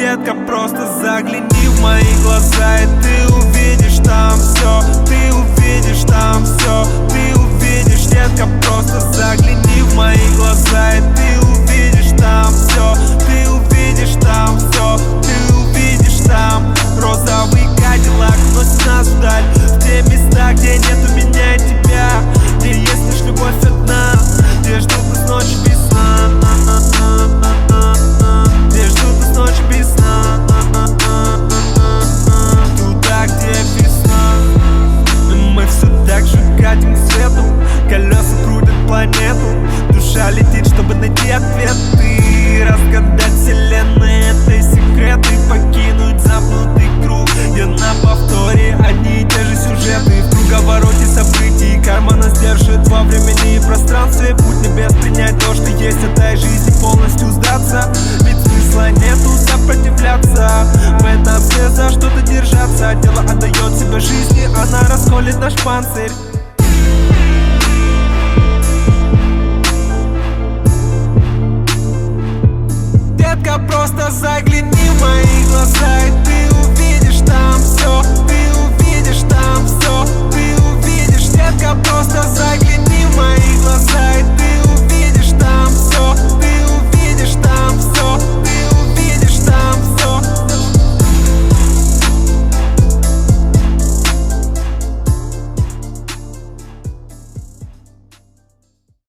Детка, просто загляни в мои глаза, и ты увидишь там все, ты увидишь там все, ты увидишь. Детка, просто загляни в мои глаза, и ты увидишь там все, ты увидишь там все, ты увидишь там. Розовый кадиллак носит нас вдаль, в те места, где нет у меня и тебя, где есть лишь любовь одна, где ждут нас ночи без сна, где ждут нас ночи без сна, туда, где весна. Мы все так же катим к свету, колеса крутят планету, душа летит, чтобы найти ответы, разгадать вселенной этой секреты, покинуть замкнутый круг, где на повторе одни и те же сюжеты. В круговороте событий карма нас держит во времени и пространстве. Путь небес принять то, что есть, этой жизни полностью сдаться, ведь смысла нету сопротивляться. В этом все за что-то держаться, тело отдает себя жизни, она расколет наш панцирь. Детка, просто загляни в мои глаза,